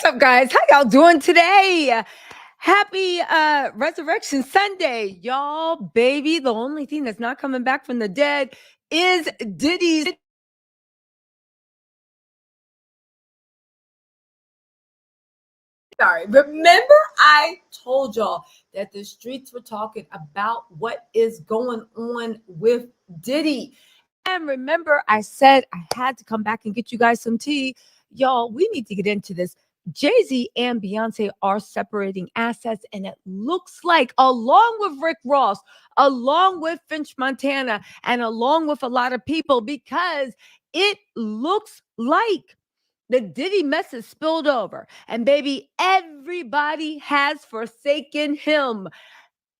What's up, guys? How y'all doing today? Happy Resurrection Sunday, y'all. Baby, the only thing that's not coming back from the dead is Diddy's. Sorry, remember I told y'all that the streets were talking about what is going on with Diddy. And remember, I said I had to come back and get you guys some tea. Y'all, we need to get into this. Jay-Z and Beyonce are separating assets, and it looks like, along with Rick Ross, along with Finch Montana, and along with a lot of people, because it looks like the Diddy mess has spilled over. And baby, everybody has forsaken him.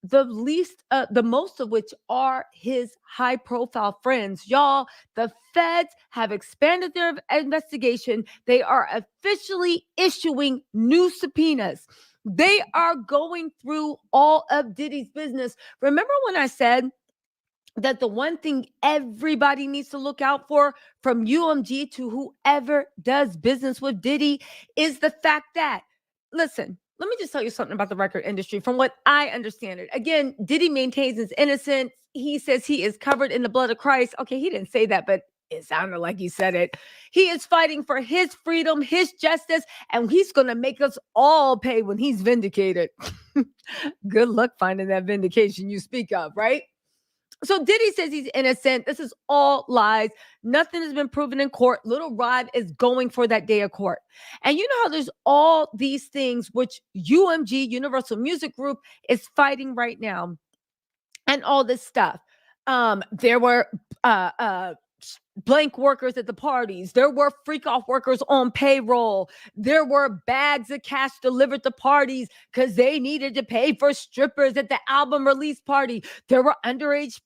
The most of which are his high profile friends. Y'all, the feds have expanded their investigation. They are officially issuing new subpoenas. They are going through all of Diddy's business. Remember when I said that the one thing everybody needs to look out for, from UMG to whoever does business with Diddy, is the fact that, listen, let me just tell you something about the record industry from what I understand it. Again, Diddy maintains his innocence. He says he is covered in the blood of Christ. Okay, he didn't say that, but it sounded like he said it. He is fighting for his freedom, his justice, and he's going to make us all pay when he's vindicated. Good luck finding that vindication you speak of, right? So Diddy says he's innocent. This is all lies. Nothing has been proven in court. Little Rod is going for that day of court. And you know how there's all these things which UMG, Universal Music Group, is fighting right now, and all this stuff. There were blank workers at the parties. There were freak off workers on payroll. There were bags of cash delivered to parties because they needed to pay for strippers at the album release party. There were underage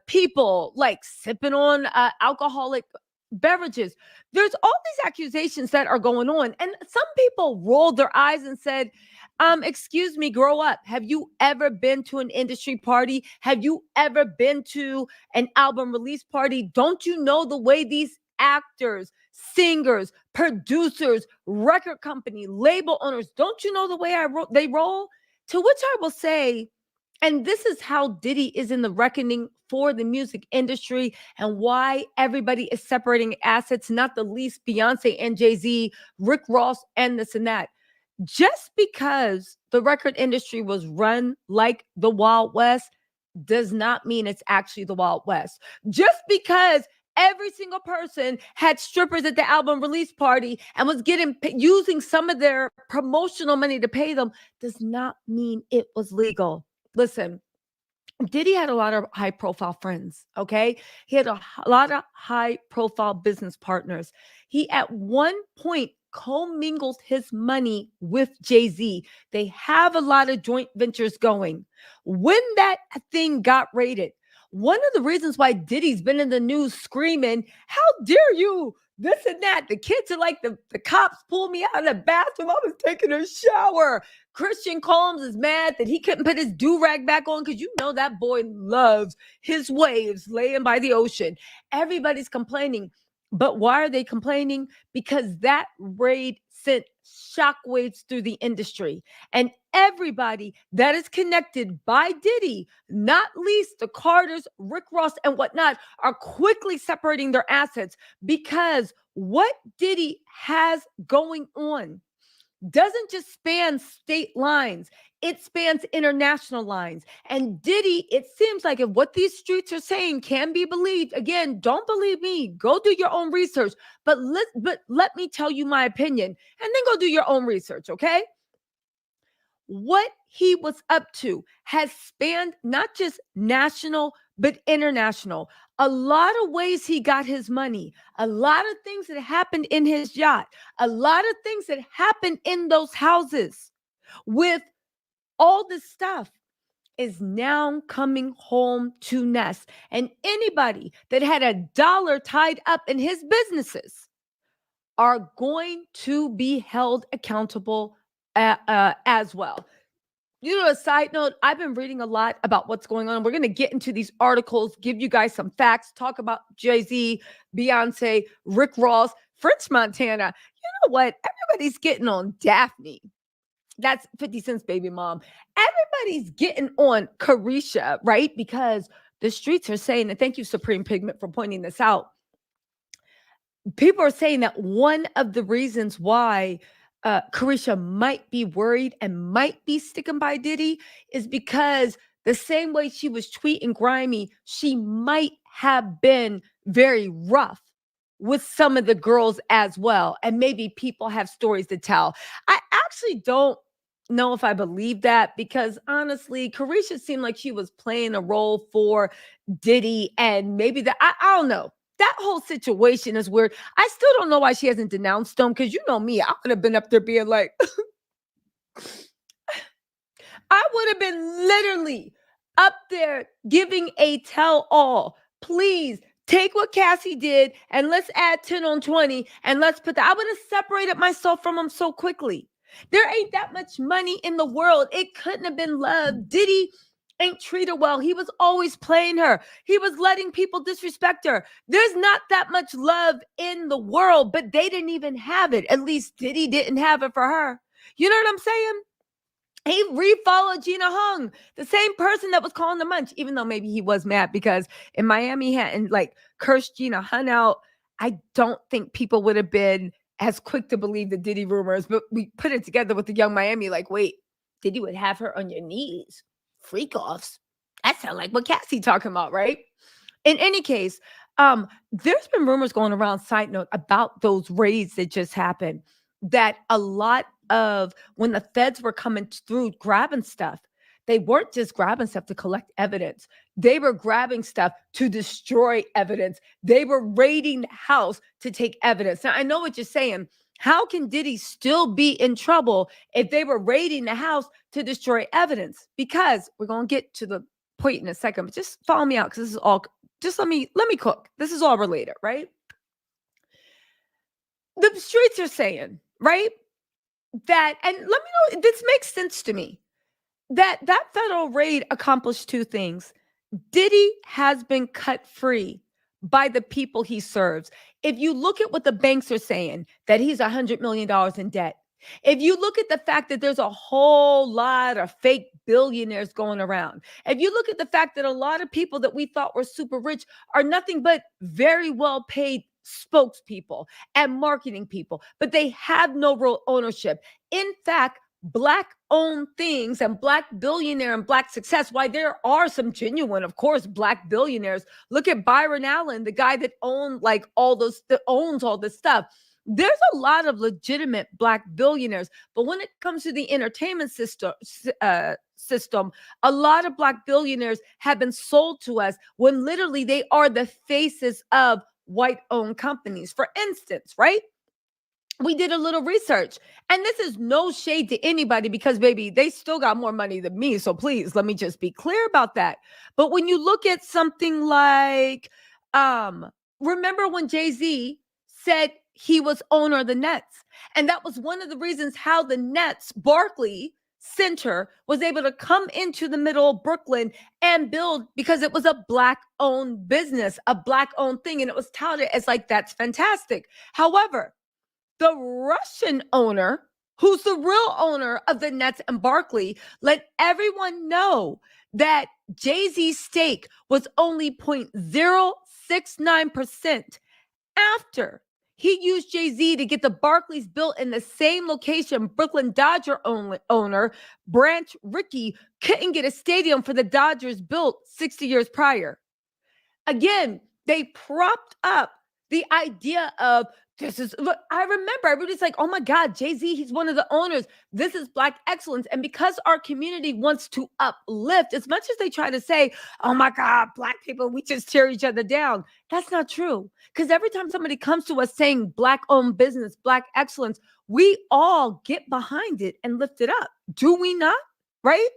people like sipping on alcoholic beverages. There's all these accusations that are going on. And some people rolled their eyes and said, excuse me, grow up. Have you ever been to an industry party? Have you ever been to an album release party? Don't you know the way these actors, singers, producers, record company, label owners, don't you know the way they roll? To which I will say, and this is how Diddy is in the reckoning for the music industry and why everybody is separating assets, not the least Beyonce and Jay-Z, Rick Ross, and this and that. Just because the record industry was run like the Wild West does not mean it's actually the Wild West. Just because every single person had strippers at the album release party and was using some of their promotional money to pay them does not mean it was legal. Listen, Diddy had a lot of high profile friends, okay? He had a lot of high profile business partners. He at one point commingled his money with Jay-Z. They have a lot of joint ventures going. When that thing got raided, one of the reasons why Diddy's been in the news screaming, how dare you, this and that. The kids are like, the cops pulled me out of the bathroom. I was taking a shower. Christian Combs is mad that he couldn't put his do-rag back on because you know that boy loves his waves laying by the ocean. Everybody's complaining. But why are they complaining? Because that raid sent shockwaves through the industry. And everybody that is connected by Diddy, not least the Carters, Rick Ross, and whatnot, are quickly separating their assets, because what Diddy has going on doesn't just span state lines, it spans international lines. And Diddy, it seems like, if what these streets are saying can be believed, again, don't believe me, go do your own research, but let me tell you my opinion, and then go do your own research, okay? What he was up to has spanned not just national, but international. A lot of ways he got his money, a lot of things that happened in his yacht, a lot of things that happened in those houses. With all this stuff is now coming home to Nest. And anybody that had a dollar tied up in his businesses are going to be held accountable as well. You know, a side note, I've been reading a lot about what's going on. We're going to get into these articles, give you guys some facts, talk about Jay-Z, Beyonce, Rick Ross, French Montana. You know what? Everybody's getting on Daphne. That's 50 Cent's baby mom. Everybody's getting on Carisha, right? Because the streets are saying, and thank you, Supreme Pigment, for pointing this out. People are saying that one of the reasons why Carisha might be worried and might be sticking by Diddy is because the same way she was tweeting grimy, she might have been very rough with some of the girls as well. And maybe people have stories to tell. I actually don't know if I believe that because honestly, Carisha seemed like she was playing a role for Diddy and maybe that, I don't know. That whole situation is weird. I still don't know why she hasn't denounced him because you know me, I would have been up there being like, I would have been literally up there giving a tell all. Please take what Cassie did and let's add 10 on 20 and let's put that. I would have separated myself from him so quickly. There ain't that much money in the world. It couldn't have been love. Diddy ain't treat her well. He was always playing her. He was letting people disrespect her. There's not that much love in the world, but they didn't even have it. At least Diddy didn't have it for her. You know what I'm saying? He refollowed Gina Hung, the same person that was calling the munch, even though maybe he was mad because in Miami he hadn't like cursed Gina Hung out. I don't think people would have been as quick to believe the Diddy rumors, but we put it together with the Young Miami, like, wait, Diddy would have her on your knees. Freak offs. That sounds like what Cassie talking about, right? In any case, there's been rumors going around, side note, about those raids that just happened, that a lot of when the feds were coming through grabbing stuff, they weren't just grabbing stuff to collect evidence. They were grabbing stuff to destroy evidence. They were raiding the house to take evidence. Now, I know what you're saying. How can Diddy still be in trouble if they were raiding the house to destroy evidence? Because we're going to get to the point in a second, but just follow me out because this is all, just let me cook. This is all related, right? The streets are saying, right? That, and let me know, this makes sense to me, that federal raid accomplished two things. Diddy has been cut free by the people he serves. If you look at what the banks are saying, that he's $100 million in debt. If you look at the fact that there's a whole lot of fake billionaires going around. If you look at the fact that a lot of people that we thought were super rich are nothing but very well paid spokespeople and marketing people, but they have no real ownership. In fact, Black owned things and Black billionaire and Black success, why there are some genuine, of course, Black billionaires. Look at Byron Allen, the guy that owned like all those, that owns all this stuff. There's a lot of legitimate Black billionaires, but when it comes to the entertainment system, a lot of Black billionaires have been sold to us when literally they are the faces of white-owned companies. For instance, right? We did a little research, and this is no shade to anybody because, baby, they still got more money than me. So please, let me just be clear about that. But when you look at something like, remember when Jay-Z said he was owner of the Nets? And that was one of the reasons how the Nets, Barclay Center, was able to come into the middle of Brooklyn and build, because it was a Black-owned business, a Black-owned thing. And it was touted as like, that's fantastic. However, the Russian owner, who's the real owner of the Nets and Barclay, let everyone know that Jay-Z's stake was only 0.069% after he used Jay-Z to get the Barclays built in the same location. Brooklyn Dodger owner Branch Rickey couldn't get a stadium for the Dodgers built 60 years prior. Again, they propped up the idea of, this is, look, I remember everybody's like, oh my God, Jay-Z, he's one of the owners. This is Black excellence. And because our community wants to uplift, as much as they try to say, oh my God, Black people, we just tear each other down. That's not true. Because every time somebody comes to us saying Black-owned business, Black excellence, we all get behind it and lift it up. Do we not? Right?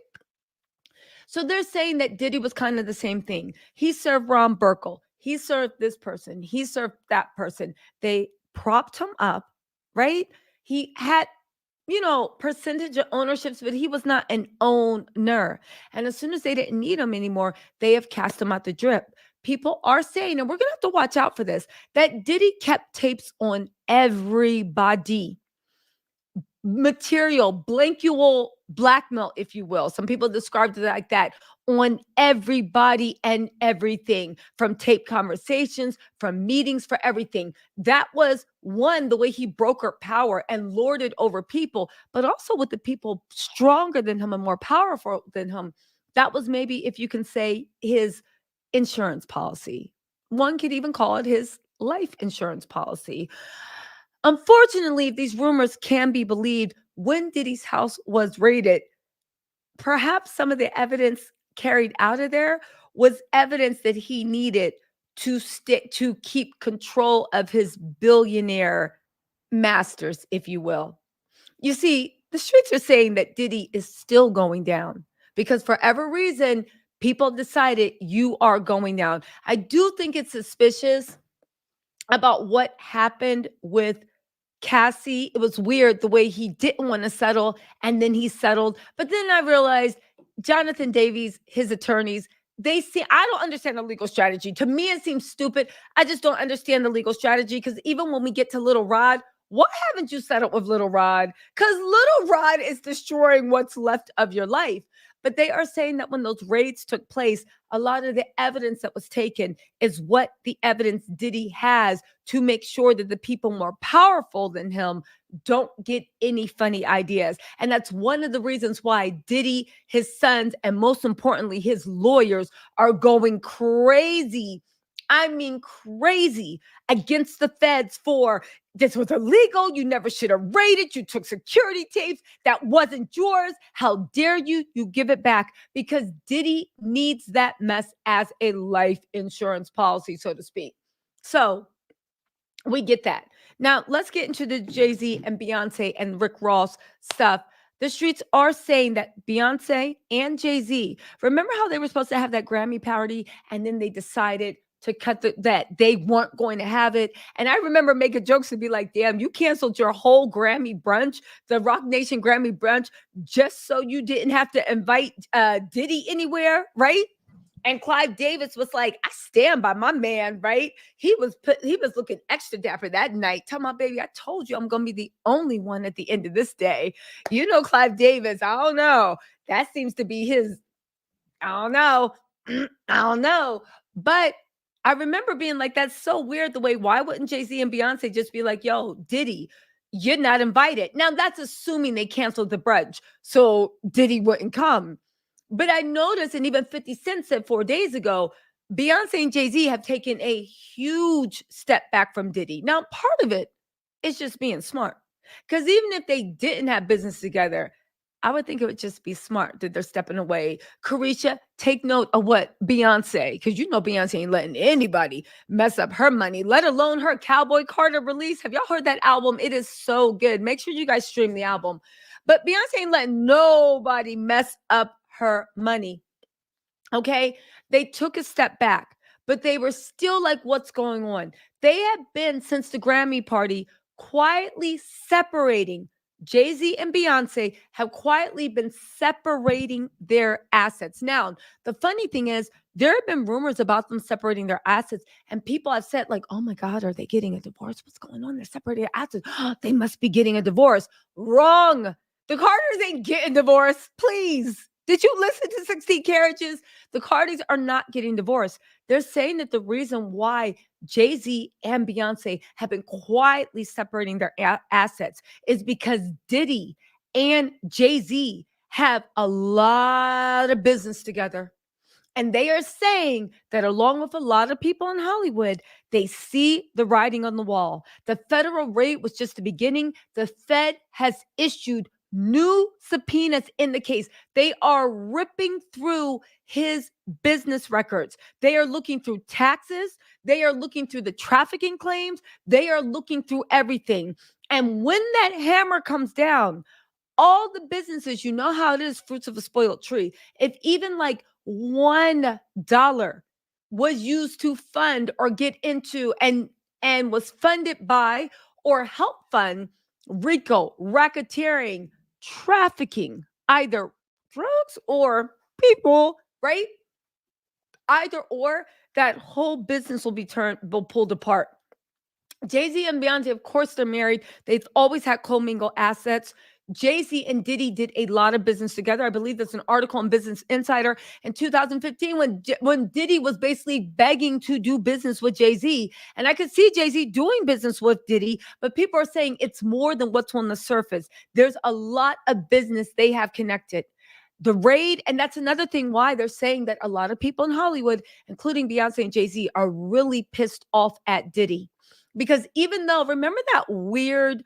So they're saying that Diddy was kind of the same thing. He served Ron Burkle. He served this person. He served that person. They propped him up, right? He had, percentage of ownerships, but he was not an owner. And as soon as they didn't need him anymore, they have cast him out the drip. People are saying, and we're going to have to watch out for this, that Diddy kept tapes on everybody. Material, blankual blackmail, if you will. Some people described it like that, on everybody and everything, from tape conversations, from meetings, for everything. That was one, the way he brokered power and lorded over people, but also with the people stronger than him and more powerful than him. That was maybe, if you can say, his insurance policy. One could even call it his life insurance policy. Unfortunately, if these rumors can be believed, when Diddy's house was raided, perhaps some of the evidence carried out of there was evidence that he needed to keep control of his billionaire masters, if you will. You see, the streets are saying that Diddy is still going down because for every reason, people decided you are going down. I do think it's suspicious about what happened with Cassie. It was weird the way he didn't want to settle and then he settled. But then I realized Jonathan Davies, his attorneys, I don't understand the legal strategy. To me, it seems stupid. I just don't understand the legal strategy because even when we get to Little Rod, why haven't you settled with Little Rod? Because Little Rod is destroying what's left of your life. But they are saying that when those raids took place, a lot of the evidence that was taken is what the evidence Diddy has to make sure that the people more powerful than him don't get any funny ideas. And that's one of the reasons why Diddy, his sons, and most importantly, his lawyers are going crazy. I mean, crazy against the feds for this was illegal. You never should have raided. You took security tapes. That wasn't yours. How dare you? You give it back because Diddy needs that mess as a life insurance policy, so to speak. So we get that. Now, let's get into the Jay-Z and Beyonce and Rick Ross stuff. The streets are saying that Beyonce and Jay-Z, remember how they were supposed to have that Grammy party and then they decided to cut that they weren't going to have it. And I remember making jokes to be like, damn, you canceled your whole Grammy brunch, the Rock Nation Grammy brunch, just so you didn't have to invite Diddy anywhere, right? And Clive Davis was like, I stand by my man, right? He was looking extra dapper that night. Tell my baby, I told you I'm gonna be the only one at the end of this day. You know, Clive Davis, I don't know. That seems to be his, I don't know. I don't know. But I remember being like, that's so weird the way, why wouldn't Jay-Z and Beyonce just be like, yo, Diddy, you're not invited. Now that's assuming they canceled the brunch. So Diddy wouldn't come. But I noticed, and even 50 Cent said 4 days ago, Beyonce and Jay-Z have taken a huge step back from Diddy. Now, part of it is just being smart. Because even if they didn't have business together, I would think it would just be smart that they're stepping away. Carisha, take note of what Beyonce, because you know Beyonce ain't letting anybody mess up her money, let alone her Cowboy Carter release. Have y'all heard that album? It is so good. Make sure you guys stream the album. But Beyonce ain't letting nobody mess up her money. Okay? They took a step back, but they were still like, what's going on? They have been, since the Grammy party, quietly separating. Jay-Z and Beyonce have quietly been separating their assets. Now, the funny thing is, there have been rumors about them separating their assets, and people have said, like, oh my God, are they getting a divorce? What's going on? They're separating their assets. They must be getting a divorce. Wrong. The Carters ain't getting divorced. Please. Did you listen to 16 Carriages? The Cardis are not getting divorced. They're saying that the reason why Jay-Z and Beyonce have been quietly separating their assets is because Diddy and Jay-Z have a lot of business together. And they are saying that along with a lot of people in Hollywood, they see the writing on the wall. The federal raid was just the beginning. The Fed has issued new subpoenas in the case. They are ripping through his business records. They are looking through taxes. They are looking through the trafficking claims. They are looking through everything. And when that hammer comes down, all the businesses, you know how it is, fruits of a spoiled tree. If even like $1 was used to fund or get into and was funded by or help fund RICO, racketeering, trafficking, either drugs or people, right? Either or, that whole business will be pulled apart. Jay-Z and Beyonce, of course, they're married. They've always had commingled assets. Jay-Z and Diddy did a lot of business together. I believe there's an article in Business Insider in 2015 when Diddy was basically begging to do business with Jay-Z. And I could see Jay-Z doing business with Diddy, but people are saying it's more than what's on the surface. There's a lot of business they have connected. The raid, and that's another thing why they're saying that a lot of people in Hollywood, including Beyonce and Jay-Z, are really pissed off at Diddy. Because even though, remember that weird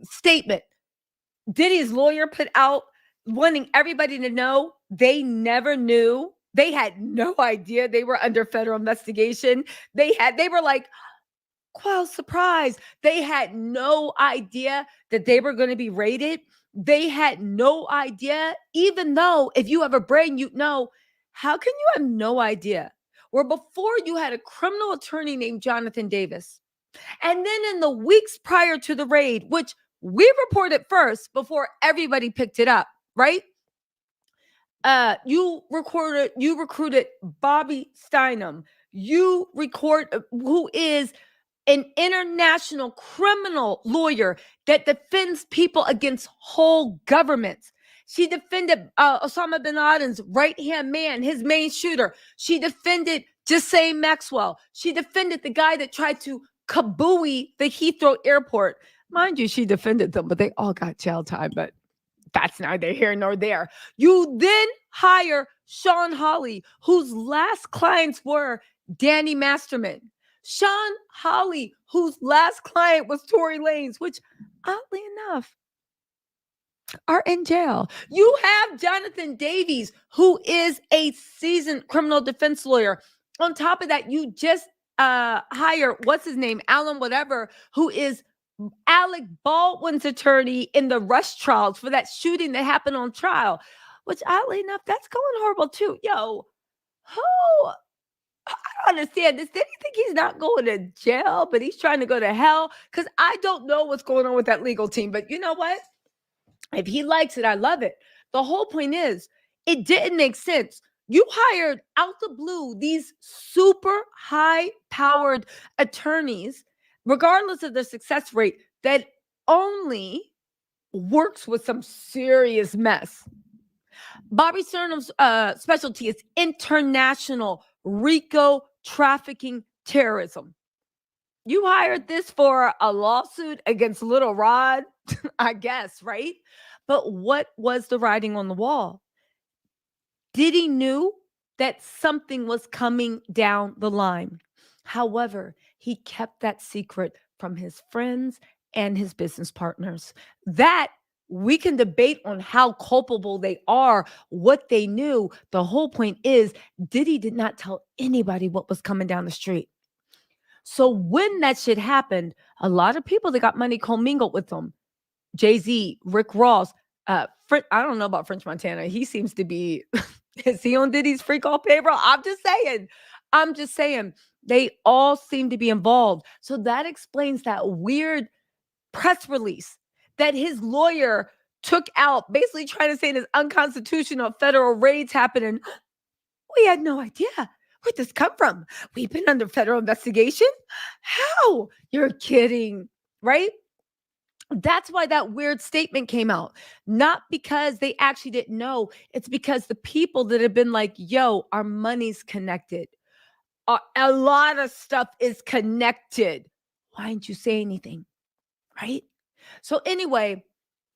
statement Diddy's lawyer put out wanting everybody to know they never knew. They had no idea they were under federal investigation. They were like, wow, surprise. They had no idea that they were going to be raided. They had no idea, even though if you have a brain, you know, how can you have no idea? Where before you had a criminal attorney named Jonathan Davis. And then in the weeks prior to the raid, which we reported first before everybody picked it up, right? You recruited Bobby Steinem. Who is an international criminal lawyer that defends people against whole governments. She defended Osama bin Laden's right-hand man, his main shooter. She defended Ghislaine Maxwell. She defended the guy that tried to kabooey the Heathrow airport. Mind you, she defended them, but they all got jail time, but that's neither here nor there. You then hire Sean Hawley, whose last clients were Danny Masterman. Sean Hawley, whose last client was Tory Lanez, which oddly enough are in jail. You have Jonathan Davies, who is a seasoned criminal defense lawyer. On top of that, you just hire, what's his name, Alan whatever, who is Alec Baldwin's attorney in the Rush trials for that shooting that happened on trial, which oddly enough, that's going horrible too. Yo, who... I don't understand this. Did he think he's not going to jail, but he's trying to go to hell? Because I don't know what's going on with that legal team. But you know what? If he likes it, I love it. The whole point is, it didn't make sense. You hired out the blue these super high-powered attorneys, regardless of their success rate, that only works with some serious mess. Bobby Sternum's specialty is international RICO trafficking terrorism. You hired this for a lawsuit against Little Rod, I guess, right? But what was the writing on the wall? Diddy knew that something was coming down the line. However, he kept that secret from his friends and his business partners. That we can debate on how culpable they are, what they knew. The whole point is Diddy did not tell anybody what was coming down the street. So when that shit happened, a lot of people that got money commingled with them. Jay-Z, Rick Ross, I don't know about French Montana. He seems to be, is he on Diddy's freak off payroll? I'm just saying. They all seem to be involved. So that explains that weird press release that his lawyer took out, basically trying to say this unconstitutional federal raids happening. We had no idea. Where'd this come from? We've been under federal investigation? How? You're kidding, right? That's why that weird statement came out. Not because they actually didn't know. It's because the people that have been like, yo, our money's connected. A lot of stuff is connected. Why didn't you say anything? Right? So anyway,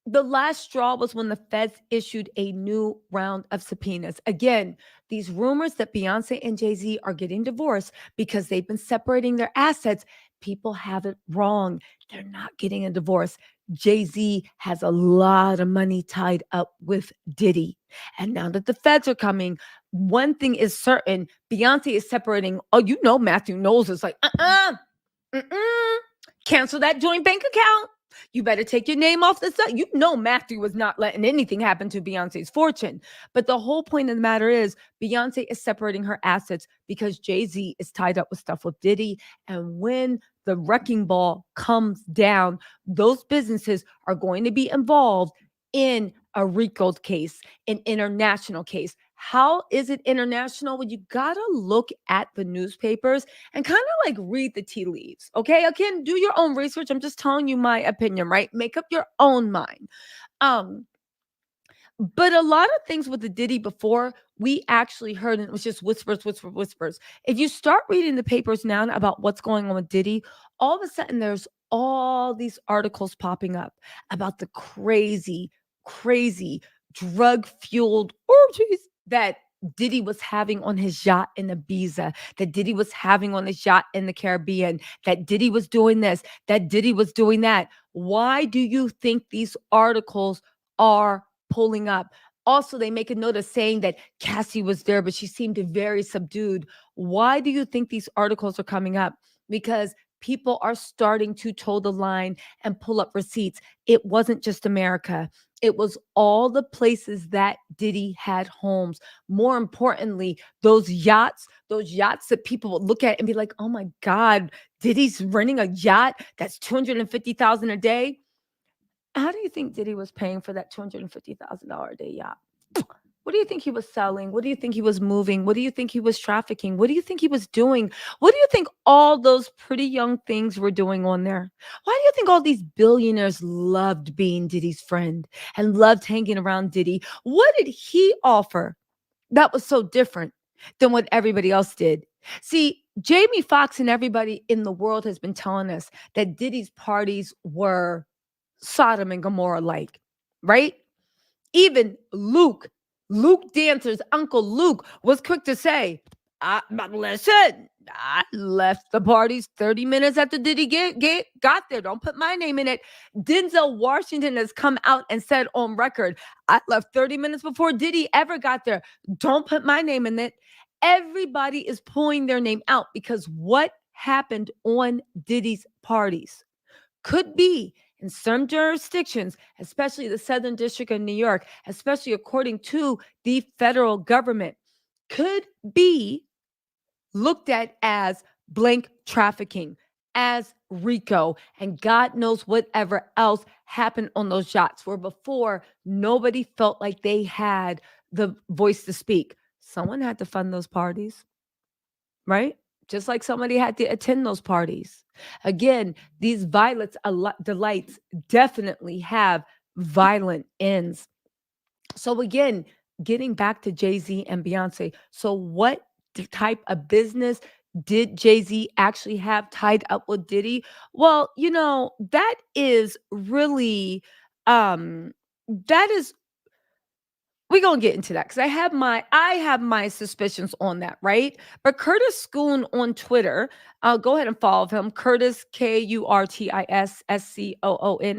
the last straw was when the feds issued a new round of subpoenas. Again, these rumors that Beyonce and Jay-Z are getting divorced because they've been separating their assets, people have it wrong. They're not getting a divorce. Jay-Z has a lot of money tied up with Diddy. And now that the feds are coming, one thing is certain, Beyonce is separating. Oh, you know Matthew Knowles is like, cancel that joint bank account. You better take your name off the site. You know Matthew was not letting anything happen to Beyonce's fortune. But the whole point of the matter is Beyonce is separating her assets because Jay-Z is tied up with stuff with Diddy. And when the wrecking ball comes down, those businesses are going to be involved in a RICO case, an international case. How is it international? Well, you gotta look at the newspapers and kind of like read the tea leaves. Okay. Again, do your own research. I'm just telling you my opinion, right? Make up your own mind. Um, but a lot of things with the Diddy before, we actually heard, and it was just whispers, whispers. If you start reading the papers now about what's going on with Diddy, all of a sudden there's all these articles popping up about the crazy, crazy drug fueled orgies that Diddy was having on his yacht in Ibiza, that Diddy was having on his yacht in the Caribbean, that Diddy was doing this, that Diddy was doing that. Why do you think these articles are pulling up? Also, they make a note of saying that Cassie was there, but she seemed very subdued. Why do you think these articles are coming up? Because people are starting to toe the line and pull up receipts. It wasn't just America. It was all the places that Diddy had homes. More importantly, those yachts that people would look at and be like, oh my God, Diddy's renting a yacht that's $250,000 a day. How do you think Diddy was paying for that $250,000 a day yacht? What do you think he was selling? What do you think he was moving? What do you think he was trafficking? What do you think he was doing? What do you think all those pretty young things were doing on there? Why do you think all these billionaires loved being Diddy's friend and loved hanging around Diddy? What did he offer that was so different than what everybody else did? See, Jamie Foxx and everybody in the world has been telling us that Diddy's parties were Sodom and Gomorrah like, right? Even Luke Dancer's uncle Luke was quick to say, but listen, I left the parties 30 minutes after Diddy got there. Don't put my name in it. Denzel Washington has come out and said on record, I left 30 minutes before Diddy ever got there. Don't put my name in it. Everybody is pulling their name out because what happened on Diddy's parties could be in some jurisdictions, especially the Southern District of New York, especially according to the federal government, could be looked at as blank trafficking, as RICO, and God knows whatever else happened on those yachts, where before nobody felt like they had the voice to speak. Someone had to fund those parties, right? Just like somebody had to attend those parties. Again, these violent delights definitely have violent ends. So again, getting back to Jay-Z and Beyonce. So what type of business did Jay-Z actually have tied up with Diddy? Well, that is really that is we're gonna get into that because I have my suspicions on that, right? But Curtis Schoon on Twitter, go ahead and follow him. Curtis KURTISSCOON.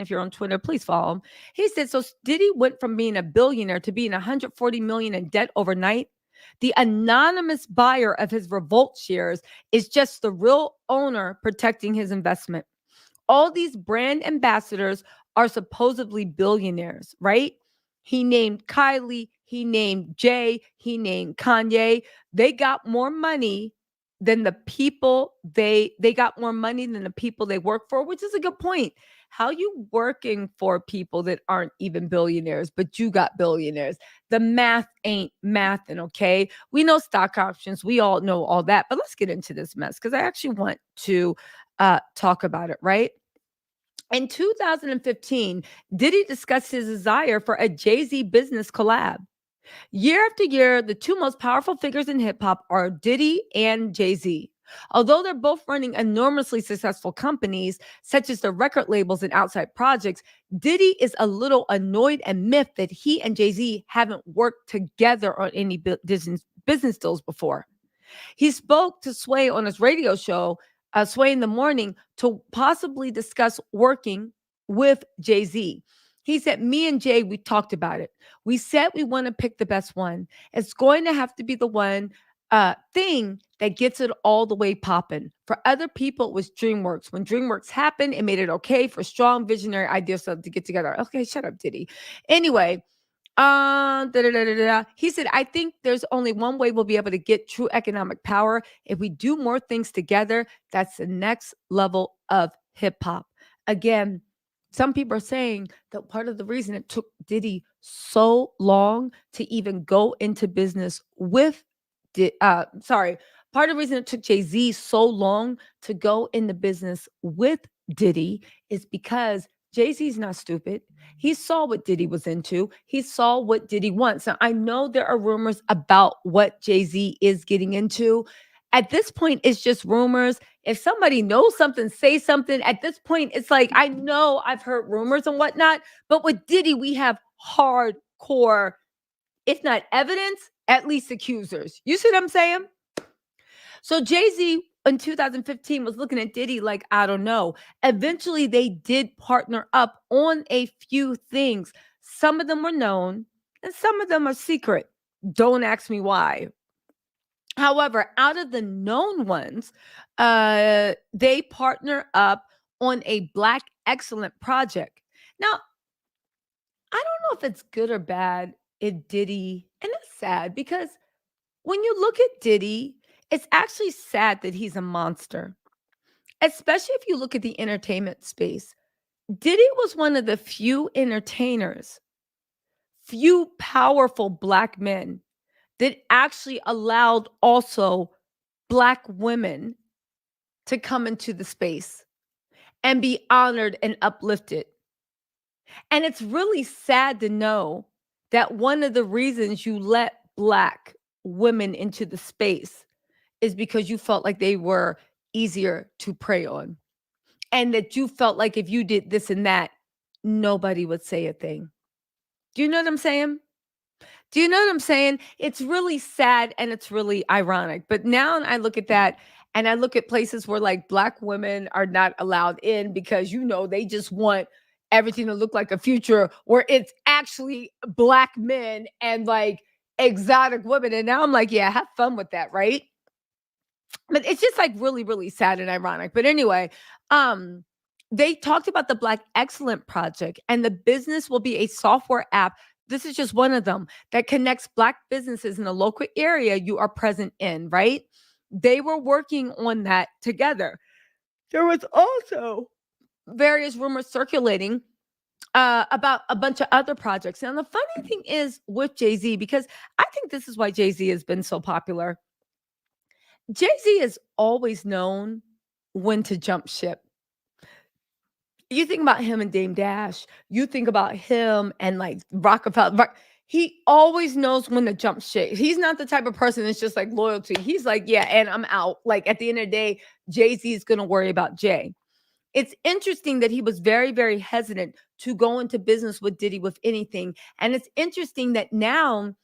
If you're on Twitter, please follow him. He said, so Diddy went from being a billionaire to being 140 million in debt overnight. The anonymous buyer of his Revolt shares is just the real owner protecting his investment. All these brand ambassadors are supposedly billionaires, right? He named Kylie, he named Jay, he named Kanye. They got more money than the people they got more money than the people they work for, which is a good point. How you working for people that aren't even billionaires, but you got billionaires? The math ain't mathing, okay? We know stock options, we all know all that, but let's get into this mess because I actually want to talk about it, right? In 2015, Diddy discussed his desire for a Jay-Z business collab. Year after year, the two most powerful figures in hip hop are Diddy and Jay-Z. Although they're both running enormously successful companies, such as the record labels and outside projects, Diddy is a little annoyed and miffed that he and Jay-Z haven't worked together on any business deals before. He spoke to Sway on his radio show, Sway in the Morning, to possibly discuss working with Jay-Z. He said, me and Jay, we talked about it. We said we want to pick the best one. It's going to have to be the one thing that gets it all the way popping. For other people, it was DreamWorks. When DreamWorks happened, it made it okay for strong visionary ideas to get together. Okay, shut up, Diddy. Anyway, he said, I think there's only one way we'll be able to get true economic power. If we do more things together, that's the next level of hip hop. Again, Some people are saying that part of the reason it took Diddy so long to even go into business with, part of the reason it took Jay-Z so long to go into business with Diddy is because Jay-Z's not stupid. He saw what Diddy was into. He saw what Diddy wants. Now, I know there are rumors about what Jay-Z is getting into. At this point, it's just rumors. If somebody knows something, say something. At this point, it's like, I know I've heard rumors and whatnot, but with Diddy, we have hardcore, if not evidence, at least accusers. You see what I'm saying? So Jay-Z in 2015 was looking at Diddy like, I don't know. Eventually, they did partner up on a few things. Some of them were known and some of them are secret. Don't ask me why. However, out of the known ones, they partner up on a Black Excellent project. Now, I don't know if it's good or bad in Diddy, and it's sad because when you look at Diddy, it's actually sad that he's a monster, especially if you look at the entertainment space. Diddy was one of the few entertainers, few powerful Black men that actually allowed also Black women to come into the space and be honored and uplifted. And it's really sad to know that one of the reasons you let Black women into the space is because you felt like they were easier to prey on. And that you felt like if you did this and that, nobody would say a thing. Do you know what I'm saying? Do you know what I'm saying? It's really sad and it's really ironic. But now I look at that and I look at places where like Black women are not allowed in because, they just want everything to look like a future where it's actually Black men and like exotic women. And now I'm like, yeah, have fun with that, right? But it's just like really, really sad and ironic. But anyway, they talked about the Black Excellent Project, and the business will be a software app. This is just one of them that connects Black businesses in the local area you are present in, right? They were working on that together. There was also various rumors circulating about a bunch of other projects. And the funny thing is with Jay-Z, because I think this is why Jay-Z has been so popular. Jay-Z is always known when to jump ship. You think about him and Dame Dash, you think about him and like Rockefeller. He always knows when to jump ship. He's not the type of person that's just like loyalty. He's like, yeah, and I'm out. Like at the end of the day, Jay-Z is going to worry about Jay. It's interesting that he was very, very hesitant to go into business with Diddy with anything. And it's interesting that now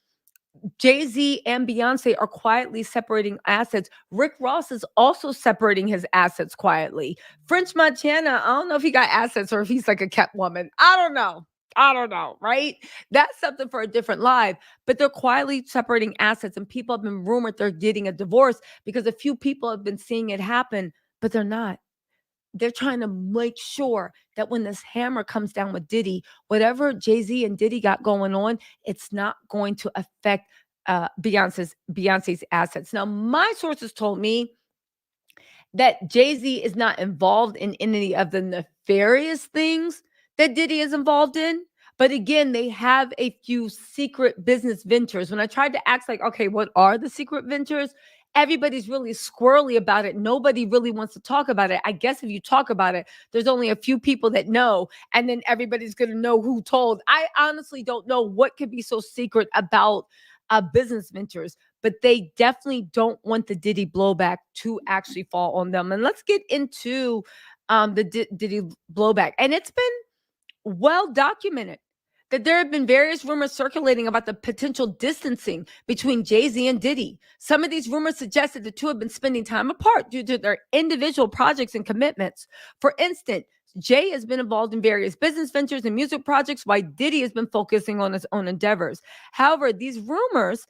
Jay-Z and Beyonce are quietly separating assets. Rick Ross is also separating his assets quietly. French Montana, I don't know if he got assets or if he's like a kept woman. I don't know, right? That's something for a different live. But they're quietly separating assets, and people have been rumored they're getting a divorce because a few people have been seeing it happen, but they're not. They're trying to make sure that when this hammer comes down with Diddy, whatever Jay-Z and Diddy got going on, it's not going to affect Beyonce's assets. Now, my sources told me that Jay-Z is not involved in any of the nefarious things that Diddy is involved in. But again, they have a few secret business ventures. When I tried to ask, like, okay, what are the secret ventures? Everybody's really squirrely about it. Nobody really wants to talk about it. I guess if you talk about it, there's only a few people that know, and then everybody's going to know who told. I honestly don't know what could be so secret about business ventures, but they definitely don't want the Diddy blowback to actually fall on them. And let's get into the Diddy blowback. And it's been well documented that there have been various rumors circulating about the potential distancing between Jay-Z and Diddy. Some of these rumors suggest that the two have been spending time apart due to their individual projects and commitments. For instance, Jay has been involved in various business ventures and music projects, while Diddy has been focusing on his own endeavors. However, these rumors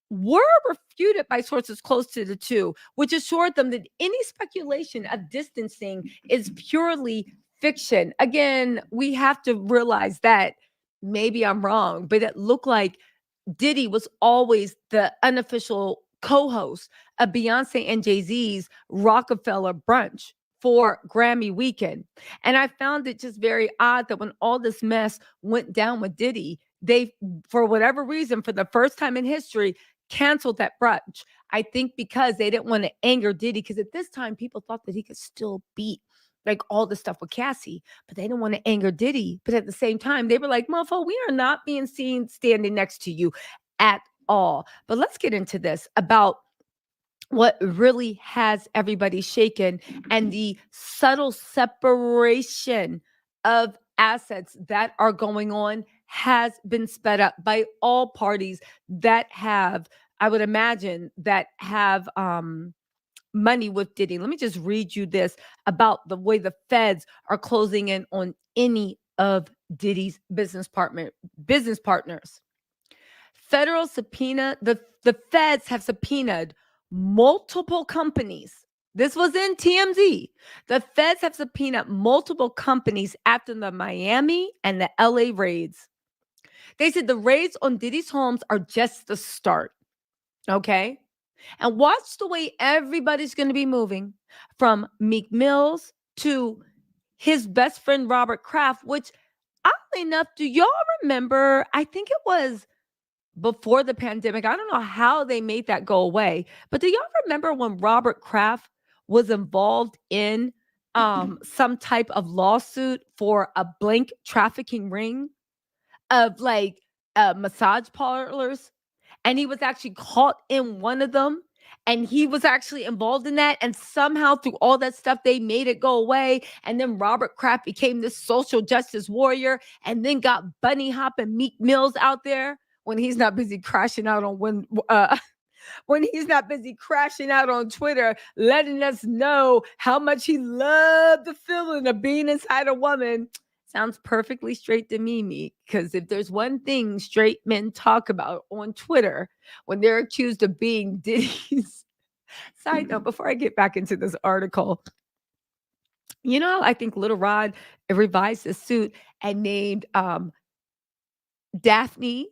were refuted by sources close to the two, which assured them that any speculation of distancing is purely fiction. Again, we have to realize that maybe I'm wrong, but it looked like Diddy was always the unofficial co-host of Beyonce and Jay-Z's Rockefeller brunch for Grammy weekend. And I found it just very odd that when all this mess went down with Diddy, they, for whatever reason, for the first time in history, canceled that brunch. I think because they didn't want to anger Diddy, because at this time people thought that he could still beat like all the stuff with Cassie, but they didn't want to anger Diddy. But at the same time, they were like, motherfucker, we are not being seen standing next to you at all. But let's get into this about what really has everybody shaken and the subtle separation of assets that are going on has been sped up by all parties that have, I would imagine, that have money with Diddy. Let me just read you this about the way the feds are closing in on any of Diddy's business partners. Federal subpoena, the feds have subpoenaed multiple companies. This was in TMZ. The feds have subpoenaed multiple companies after the Miami and the LA raids. They said the raids on Diddy's homes are just the start. Okay? And watch the way everybody's going to be moving from Meek Mills to his best friend, Robert Kraft, which, oddly enough, do y'all remember? I think it was before the pandemic. I don't know how they made that go away, but do y'all remember when Robert Kraft was involved in some type of lawsuit for a blank trafficking ring of like massage parlors? And he was actually caught in one of them. And he was actually involved in that. And somehow through all that stuff, they made it go away. And then Robert Kraft became this social justice warrior and then got bunny hopping Meek Mills out there when he's not busy crashing out on when he's not busy crashing out on Twitter, letting us know how much he loved the feeling of being inside a woman. Sounds perfectly straight to me, Meek, because if there's one thing straight men talk about on Twitter when they're accused of being Diddy's. Side note, before I get back into this article, you know, I think Little Rod revised his suit and named Daphne,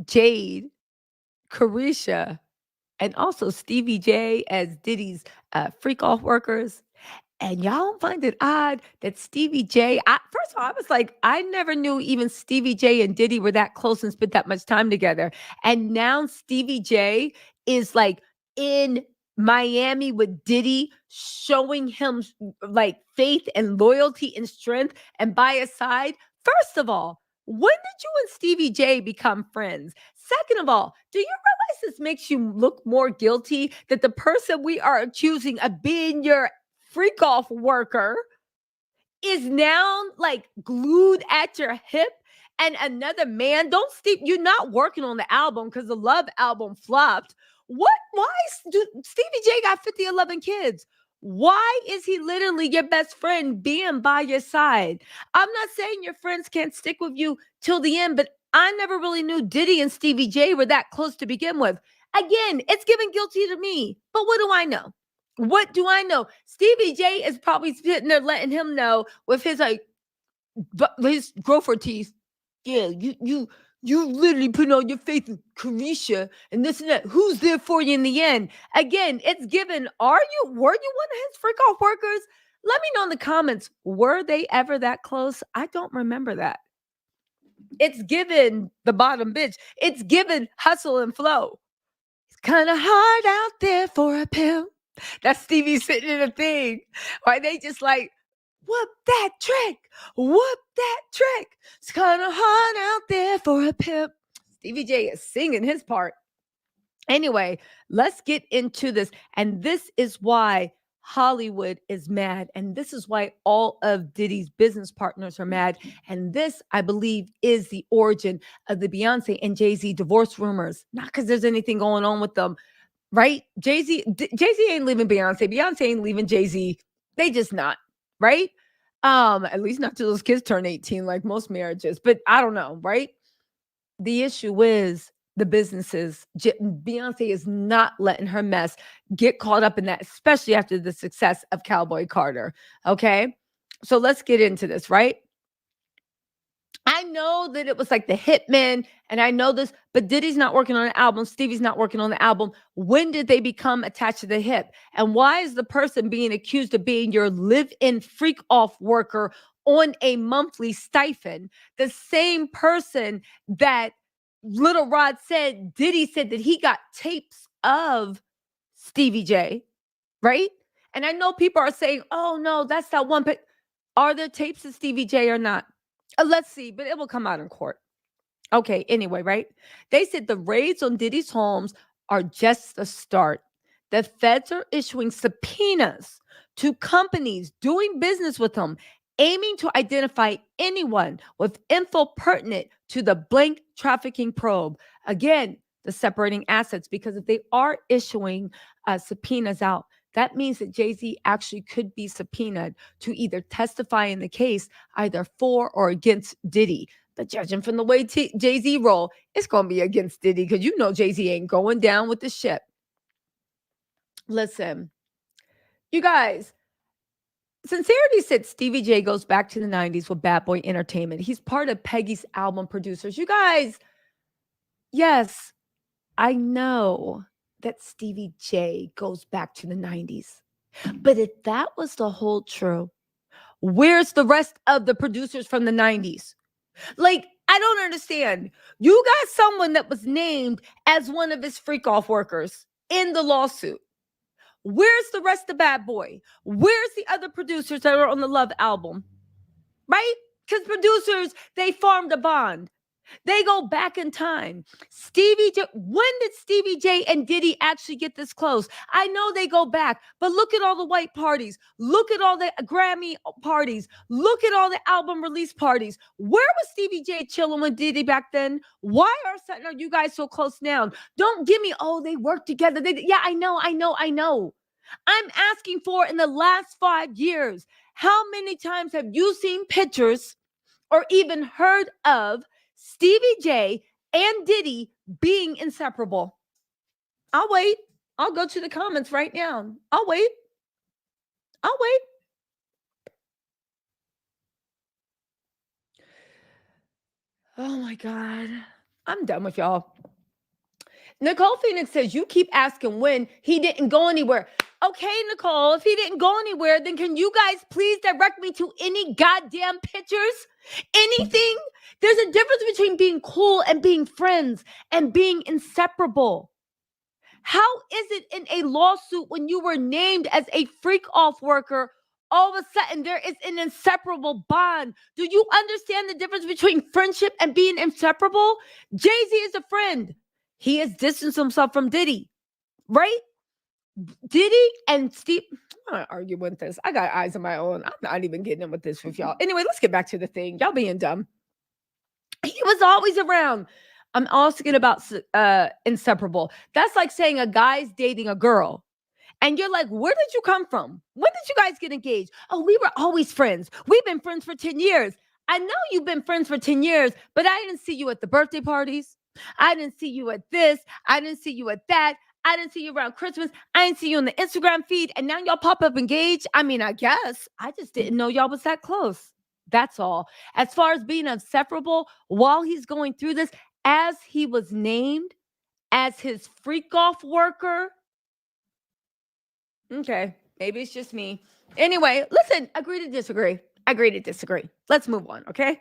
Jade, Carisha, and also Stevie J as Diddy's freak off workers. And y'all don't find it odd that Stevie J, first of all, I was like, I never knew even Stevie J and Diddy were that close and spent that much time together. And now Stevie J is like in Miami with Diddy, showing him like faith and loyalty and strength and by his side. First of all, when did you and Stevie J become friends? Second of all, do you realize this makes you look more guilty that the person we are accusing of being your freak off worker is now like glued at your hip and another man? Don't Steve, you're not working on the album because the Love album flopped. Why Stevie J got 11 kids? Why is he literally your best friend being by your side? I'm not saying your friends can't stick with you till the end, but I never really knew Diddy and Stevie J were that close to begin with. Again, it's giving guilty to me, but what do I know? What do I know? Stevie J is probably sitting there letting him know with his like his gopher teeth. Yeah, you literally putting all your faith in Carisha and this and that. Who's there for you in the end? Again, it's given. Were you one of his freak off workers? Let me know in the comments. Were they ever that close? I don't remember that. It's given the bottom bitch. It's given hustle and flow. It's kind of hard out there for a pimp. That's Stevie sitting in a thing. Why they just like, whoop that trick. Whoop that trick. It's kind of hard out there for a pimp. Stevie J is singing his part. Anyway, let's get into this. And this is why Hollywood is mad. And this is why all of Diddy's business partners are mad. And this, I believe, is the origin of the Beyonce and Jay-Z divorce rumors. Not because there's anything going on with them, right? Jay-Z ain't leaving Beyonce. Beyonce ain't leaving Jay-Z. They just not, right? At least not till those kids turn 18, like most marriages. But I don't know, right? The issue is the businesses. Beyonce is not letting her mess get caught up in that, especially after the success of Cowboy Carter. Okay, so let's get into this, right? I know that it was like the Hitman, and I know this, but Diddy's not working on an album. Stevie's not working on the album. When did they become attached to the hip? And why is the person being accused of being your live-in freak-off worker on a monthly stipend the same person that Little Rod said, Diddy said that he got tapes of Stevie J, right? And I know people are saying, oh no, that's that one. Are there tapes of Stevie J or not? Let's see, but it will come out in court. Okay, anyway, right? They said the raids on Diddy's homes are just the start. The feds are issuing subpoenas to companies doing business with him, aiming to identify anyone with info pertinent to the blank trafficking probe. Again, the separating assets, because if they are issuing subpoenas out, that means that Jay-Z actually could be subpoenaed to either testify in the case either for or against Diddy. But judging from the way Jay-Z roll, it's going to be against Diddy because you know Jay-Z ain't going down with the ship. Listen, you guys, Sincerity said Stevie J goes back to the 90s with Bad Boy Entertainment. He's part of Peggy's album producers. You guys, yes, I know that Stevie J goes back to the 90s. But if that was the whole truth, where's the rest of the producers from the 90s? Like, I don't understand. You got someone that was named as one of his freak off workers in the lawsuit. Where's the rest of Bad Boy? Where's the other producers that are on the Love album? Right? Because producers, they formed a bond. They go back in time. Stevie J, when did Stevie J and Diddy actually get this close? I know they go back, but look at all the white parties. Look at all the Grammy parties. Look at all the album release parties. Where was Stevie J chilling with Diddy back then? Why are you guys so close now? Don't give me, oh, they work together. Yeah, I know. I'm asking for in the last 5 years, how many times have you seen pictures or even heard of Stevie J and Diddy being inseparable? I'll wait. I'll go to the comments right now. I'll wait. Oh my God. I'm done with y'all. Nicole Phoenix says, you keep asking when he didn't go anywhere. Okay, Nicole, if he didn't go anywhere, then can you guys please direct me to any goddamn pictures? Anything? There's a difference between being cool and being friends and being inseparable. How is it in a lawsuit when you were named as a freak off worker, all of a sudden there is an inseparable bond? Do you understand the difference between friendship and being inseparable? Jay-Z is a friend. He has distanced himself from Diddy, right? Diddy and Steve, I'm not arguing with this. I got eyes of my own. I'm not even getting in with this with y'all. Anyway, let's get back to the thing. Y'all being dumb. He was always around. I'm asking about inseparable. That's like saying a guy's dating a girl. And you're like, where did you come from? When did you guys get engaged? Oh, we were always friends. We've been friends for 10 years. I know you've been friends for 10 years, but I didn't see you at the birthday parties. I didn't see you at this. I didn't see you at that. I didn't see you around Christmas. I didn't see you on the Instagram feed. And now y'all pop up engaged. I mean, I guess I just didn't know y'all was that close. That's all. As far as being inseparable while he's going through this, as he was named as his freak off worker. Okay, maybe it's just me. Anyway, listen, agree to disagree. Agree to disagree. Let's move on, okay?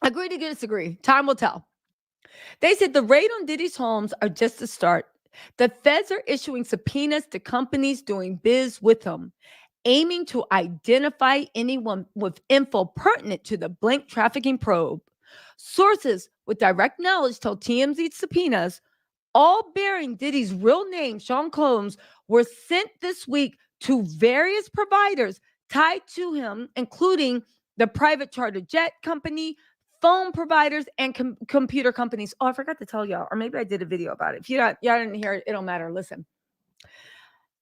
Agree to disagree. Time will tell. They said the raid on Diddy's homes are just the start. The feds are issuing subpoenas to companies doing biz with him, aiming to identify anyone with info pertinent to the blank trafficking probe. Sources with direct knowledge told TMZ subpoenas, all bearing Diddy's real name, Sean Combs, were sent this week to various providers tied to him, including the private charter jet company, phone providers, and computer companies. Oh, I forgot to tell y'all, or maybe I did a video about it. If y'all didn't hear it, it don't matter. Listen.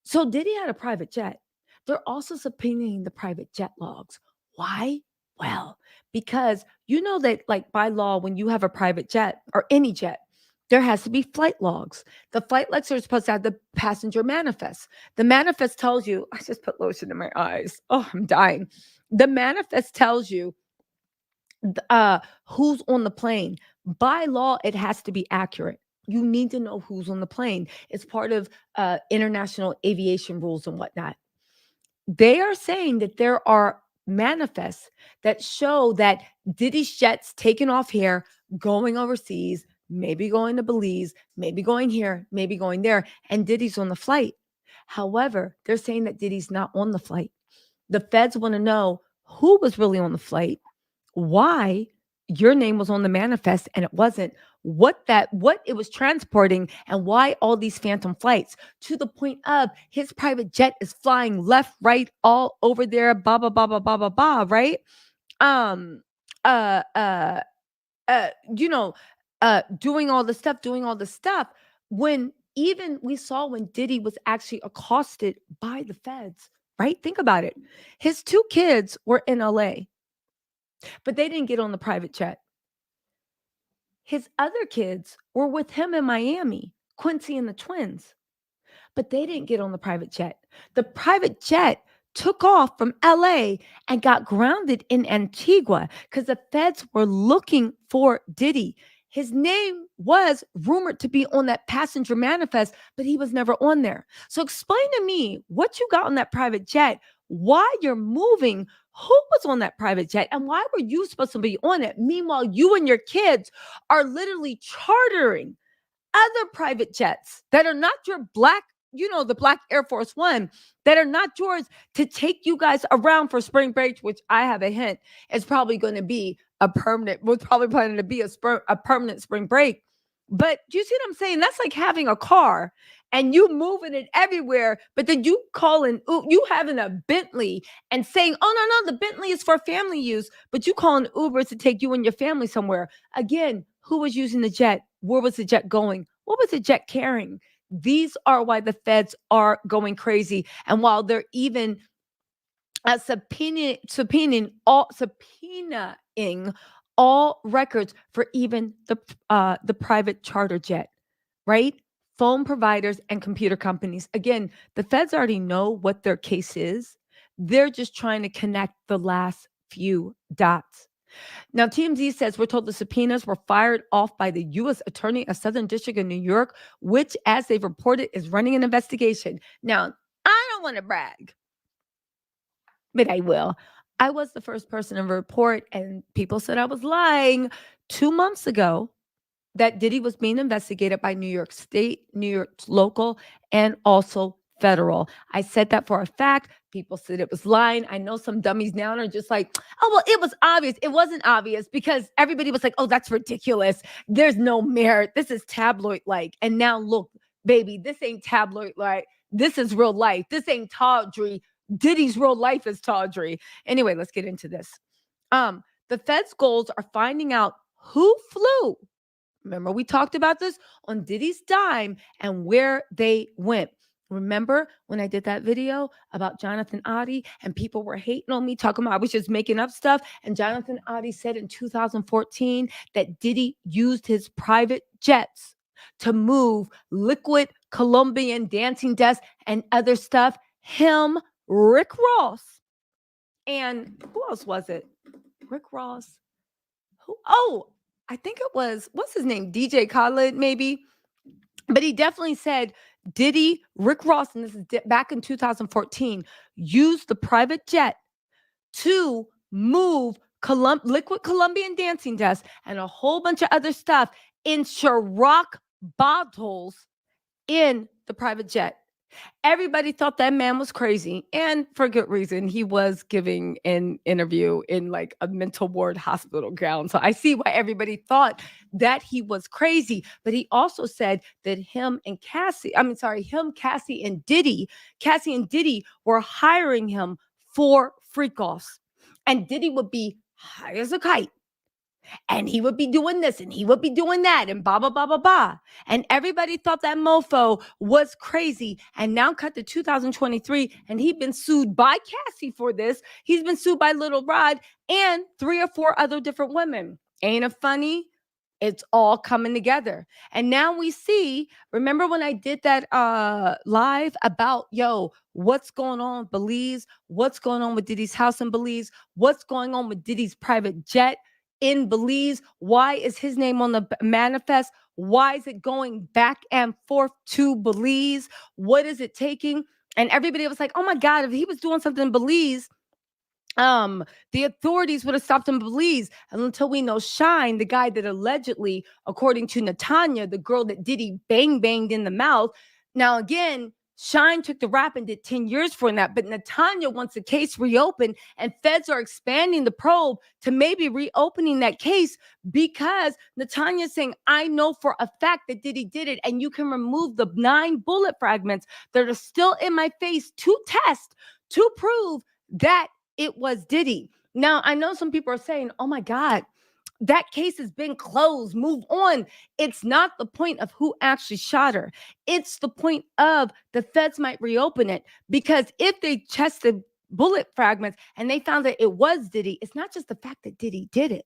So Diddy had a private jet. They're also subpoenaing the private jet logs. Why? Well, because you know that, like, by law, when you have a private jet or any jet, there has to be flight logs. The flight logs are supposed to have the passenger manifest. The manifest tells you, I just put lotion in my eyes. Oh, I'm dying. The manifest tells you who's on the plane. By law, it has to be accurate. You need to know who's on the plane. It's part of international aviation rules and whatnot. They are saying that there are manifests that show that Diddy's jets taking off here, going overseas, maybe going to Belize, maybe going here, maybe going there, and Diddy's on the flight. However, they're saying that Diddy's not on the flight. The feds want to know who was really on the flight, why your name was on the manifest and it wasn't, what it was transporting, and why all these phantom flights, to the point of his private jet is flying left, right, all over there, blah blah blah blah blah blah blah, right? um uh uh you know, doing all the stuff, when even we saw when Diddy was actually accosted by the feds, right? Think about it. His two kids were in LA, but they didn't get on the private jet. His other kids were with him in Miami, Quincy and the twins, but they didn't get on the private jet. The private jet took off from LA and got grounded in Antigua because the feds were looking for Diddy. His name was rumored to be on that passenger manifest, but he was never on there. So explain to me what you got on that private jet, why you're moving, who was on that private jet, and why were you supposed to be on it? Meanwhile, you and your kids are literally chartering other private jets that are not your black, the black Air Force One, that are not yours, to take you guys around for spring break, which I have a hint is probably going to be was probably planning to be a permanent spring break. But do you see what I'm saying? That's like having a car and you moving it everywhere, but then you you having a Bentley and saying, oh, no, the Bentley is for family use, but you calling Uber to take you and your family somewhere. Again, who was using the jet? Where was the jet going? What was the jet carrying? These are why the feds are going crazy. And while they're even subpoenaing all records for even the private charter jet, right? Phone providers and computer companies. Again, the feds already know what their case is. They're just trying to connect the last few dots. Now, TMZ says we're told the subpoenas were fired off by the U.S. Attorney of Southern District of New York, which, as they've reported, is running an investigation. Now, I don't want to brag, but I will. I was the first person to report, and people said I was lying 2 months ago, that Diddy was being investigated by New York State, New York's local, and also federal. I said that for a fact. People said it was lying. I know some dummies now are just like, oh, well, it was obvious. It wasn't obvious because everybody was like, oh, that's ridiculous. There's no merit. This is tabloid-like. And now look, baby, this ain't tabloid-like. This is real life. This ain't tawdry. Diddy's real life is tawdry. Anyway, let's get into this. The feds' goals are finding out who flew. Remember, we talked about this on Diddy's dime and where they went. Remember when I did that video about Jonathan Oddie and people were hating on me, talking about I was just making up stuff. And Jonathan Oddie said in 2014 that Diddy used his private jets to move liquid Colombian dancing desks and other stuff. Him, Rick Ross, and who else was it? Rick Ross. Who? Oh, I think it was, what's his name? DJ Khaled, maybe. But he definitely said Diddy, Rick Ross, and this is back in 2014, used the private jet to move liquid Colombian dancing desks and a whole bunch of other stuff in Ciroc bottles in the private jet. Everybody thought that man was crazy, and for good reason. He was giving an interview in like a mental ward hospital gown. So I see why everybody thought that he was crazy. But he also said that Cassie and Diddy were hiring him for freak-offs. And Diddy would be high as a kite. And he would be doing this and he would be doing that and blah, blah, blah, blah, blah. And everybody thought that mofo was crazy. And now cut to 2023 and he'd been sued by Cassie for this. He's been sued by Little Rod and 3 or 4 other different women. Ain't it funny? It's all coming together. And now we see, remember when I did that live about, what's going on with Belize? What's going on with Diddy's house in Belize? What's going on with Diddy's private jet? in Belize? Why is his name on the manifest? Why is it going back and forth to Belize? What is it taking? And everybody was like, oh my God, if he was doing something in Belize, the authorities would have stopped him in Belize. And until we know Shine, the guy that allegedly, according to Natanya, the girl that Diddy banged in the mouth. Now, again, Shine took the rap and did 10 years for that. But Natanya wants the case reopened, and feds are expanding the probe to maybe reopening that case because Natanya's saying, I know for a fact that Diddy did it, and you can remove the 9 bullet fragments that are still in my face to test, to prove that it was Diddy. Now, I know some people are saying, oh my God, that case has been closed. Move on. It's not the point of who actually shot her. It's the point of the feds might reopen it, because if they tested bullet fragments and they found that it was Diddy, it's not just the fact that Diddy did it.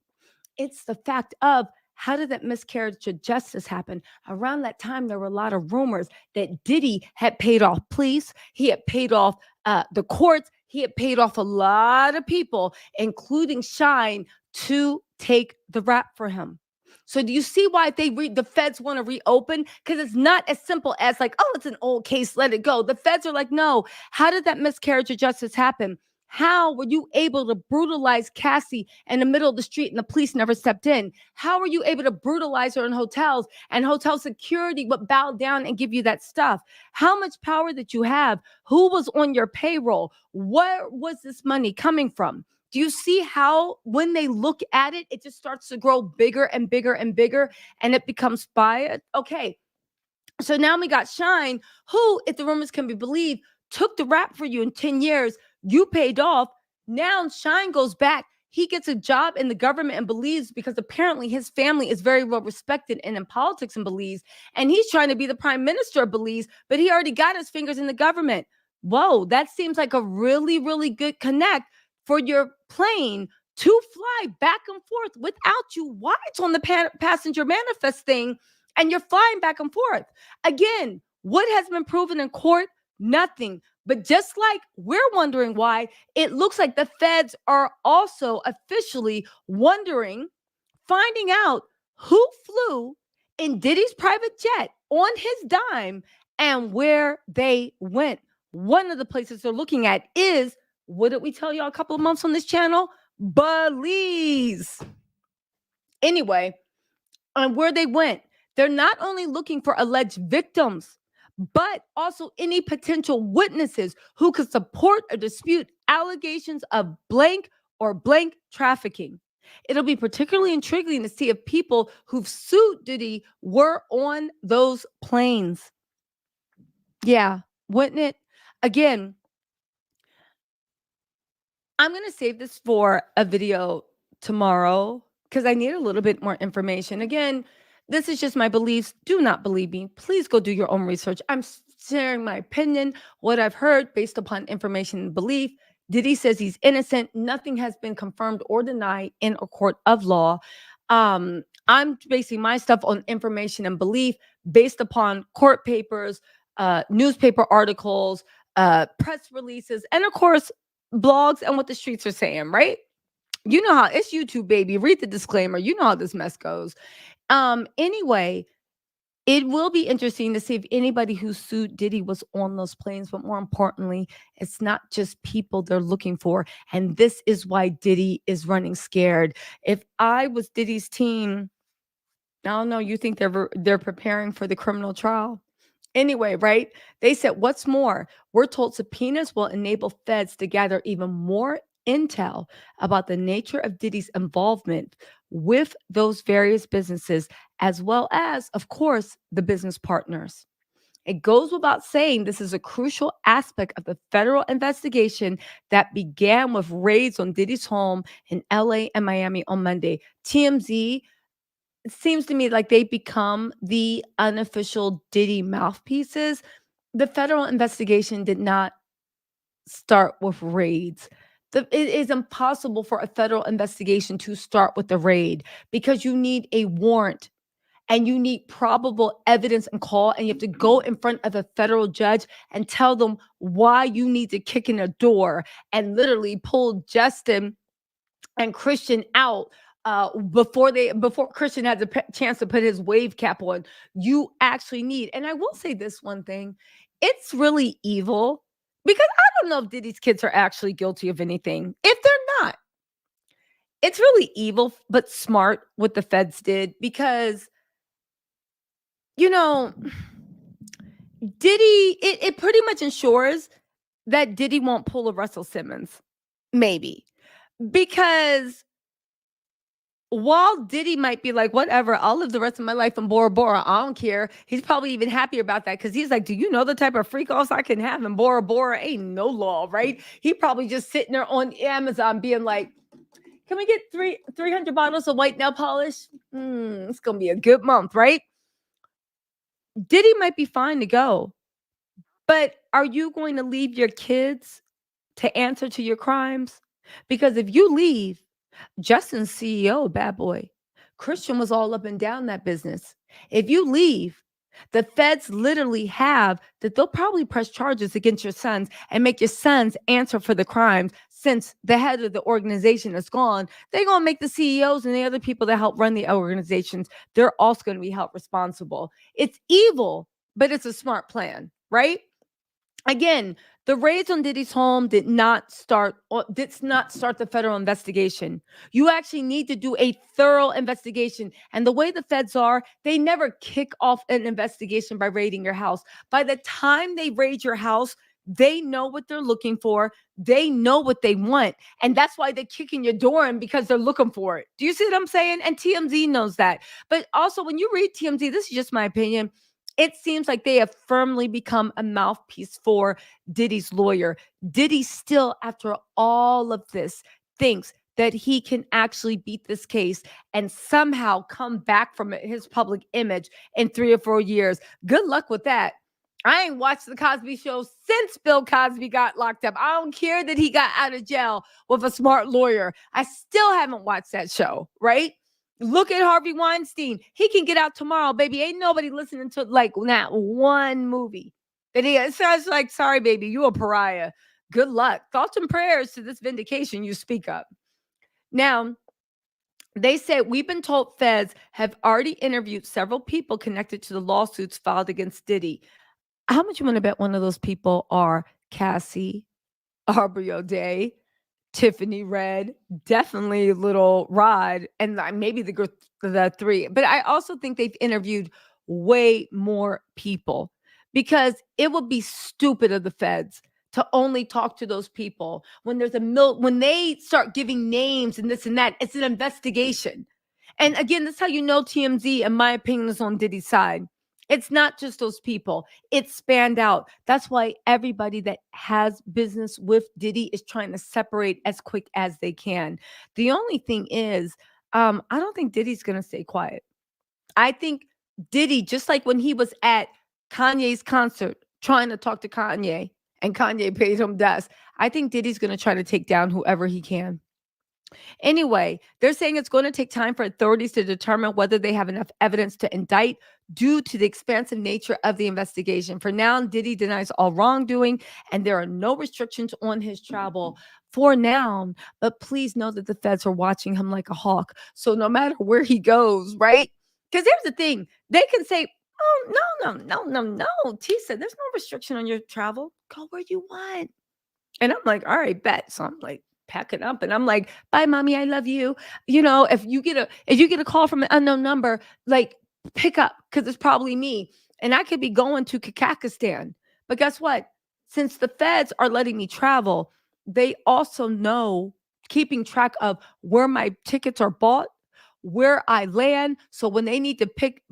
It's the fact of, how did that miscarriage of justice happen? Around that time, there were a lot of rumors that Diddy had paid off police. He had paid off the courts. He had paid off a lot of people, including Shine, to take the rap for him. So do you see why the feds want to reopen? Because it's not as simple as like, oh, it's an old case, let it go. The feds are like, no, how did that miscarriage of justice happen? How were you able to brutalize Cassie in the middle of the street and the police never stepped in? How were you able to brutalize her in hotels and hotel security would bow down and give you that stuff? How much power did you have? Who was on your payroll? Where was this money coming from? Do you see how when they look at it, it just starts to grow bigger and bigger and bigger, and it becomes biased? Okay, so now we got Shine, who, if the rumors can be believed, took the rap for you in 10 years. You paid off. Now Shine goes back. He gets a job in the government and Belize because apparently his family is very well respected and in politics in Belize. And he's trying to be the prime minister of Belize, but he already got his fingers in the government. Whoa, that seems like a really, really good connect for your plane to fly back and forth without you. Why it's on the passenger manifest thing and you're flying back and forth. Again, what has been proven in court? Nothing. But just like we're wondering why, it looks like the feds are also officially wondering, finding out who flew in Diddy's private jet on his dime and where they went. One of the places they're looking at is, what did we tell y'all a couple of months on this channel? Belize. Anyway, and where they went, they're not only looking for alleged victims, but also any potential witnesses who could support or dispute allegations of blank or blank trafficking. It'll be particularly intriguing to see if people who've sued Diddy were on those planes. Yeah, wouldn't it? Again, I'm going to save this for a video tomorrow because I need a little bit more information. Again, this is just my beliefs. Do not believe me. Please go do your own research. I'm sharing my opinion, what I've heard based upon information and belief. Diddy says he's innocent. Nothing has been confirmed or denied in a court of law. I'm basing my stuff on information and belief based upon court papers, newspaper articles, press releases, and of course, blogs and what the streets are saying, right? You know how it's YouTube, baby. Read the disclaimer. You know how this mess goes. Anyway, it will be interesting to see if anybody who sued Diddy was on those planes, but more importantly, it's not just people they're looking for. And this is why Diddy is running scared. If I was Diddy's team, I don't know, you think they're preparing for the criminal trial? Anyway, right? They said, what's more, we're told subpoenas will enable feds to gather even more intel about the nature of Diddy's involvement with those various businesses, as well as, of course, the business partners. It goes without saying this is a crucial aspect of the federal investigation that began with raids on Diddy's home in LA and Miami on Monday. TMZ, it seems to me like they become the unofficial Diddy mouthpieces. The federal investigation did not start with raids. It is impossible for a federal investigation to start with a raid because you need a warrant and you need probable evidence and call, and you have to go in front of a federal judge and tell them why you need to kick in a door and literally pull Justin and Christian out before Christian had the chance to put his wave cap on. You actually need, and I will say this one thing, it's really evil because I don't know if Diddy's kids are actually guilty of anything. If they're not, it's really evil but smart what the feds did because, you know, Diddy, it pretty much ensures that Diddy won't pull a Russell Simmons. Maybe. Because while Diddy might be like, whatever, I'll live the rest of my life in Bora Bora. I don't care. He's probably even happier about that because he's like, do you know the type of freak offs I can have in Bora Bora? Ain't no law, right? He probably just sitting there on Amazon being like, can we get 300 bottles of white nail polish? It's going to be a good month, right? Diddy might be fine to go. But are you going to leave your kids to answer to your crimes? Because if you leave, Justin's CEO, bad boy. Christian was all up and down that business. If you leave, the feds literally have that they'll probably press charges against your sons and make your sons answer for the crimes. Since the head of the organization is gone, they're going to make the CEOs and the other people that help run the organizations, they're also going to be held responsible. It's evil, but it's a smart plan, right? Again, the raids on Diddy's home did not start the federal investigation. You actually need to do a thorough investigation. And the way the feds are, they never kick off an investigation by raiding your house. By the time they raid your house, they know what they're looking for. They know what they want. And that's why they're kicking your door in because they're looking for it. Do you see what I'm saying? And TMZ knows that. But also, when you read TMZ, this is just my opinion, it seems like they have firmly become a mouthpiece for Diddy's lawyer. Diddy still, after all of this, thinks that he can actually beat this case and somehow come back from his public image in 3 or 4 years. Good luck with that. I ain't watched the Cosby Show since Bill Cosby got locked up. I don't care that he got out of jail with a smart lawyer. I still haven't watched that show, right? Look at Harvey Weinstein. He can get out tomorrow, baby. Ain't nobody listening to like not one movie that he says like, sorry, baby, you a pariah. Good luck. Thoughts and prayers to this vindication you speak of. Now, they say we've been told feds have already interviewed several people connected to the lawsuits filed against Diddy. How much you want to bet one of those people are Cassie, Aubrey O'Day, Tiffany Red, definitely Little Rod, and maybe the three. But I also think they've interviewed way more people because it would be stupid of the feds to only talk to those people when there's when they start giving names and this and that. It's an investigation. And again, that's how you know TMZ, in my opinion, is on Diddy's side. It's not just those people. It's spanned out. That's why everybody that has business with Diddy is trying to separate as quick as they can. The only thing is, I don't think Diddy's going to stay quiet. I think Diddy, just like when he was at Kanye's concert trying to talk to Kanye and Kanye paid him dust, I think Diddy's going to try to take down whoever he can. Anyway, they're saying it's going to take time for authorities to determine whether they have enough evidence to indict due to the expansive nature of the investigation. For now, Diddy denies all wrongdoing, and there are no restrictions on his travel for now. But please know that the feds are watching him like a hawk. So no matter where he goes, right? Because here's the thing. They can say, oh, no. Tisa, there's no restriction on your travel. Go where you want. And I'm like, all right, bet. So I'm like, packing up and I'm like, bye mommy, I love you. You know, if you get a call from an unknown number, like pick up because it's probably me. And I could be going to Kakakistan. But guess what? Since the feds are letting me travel, they also know keeping track of where my tickets are bought, where I land. So when they need to pick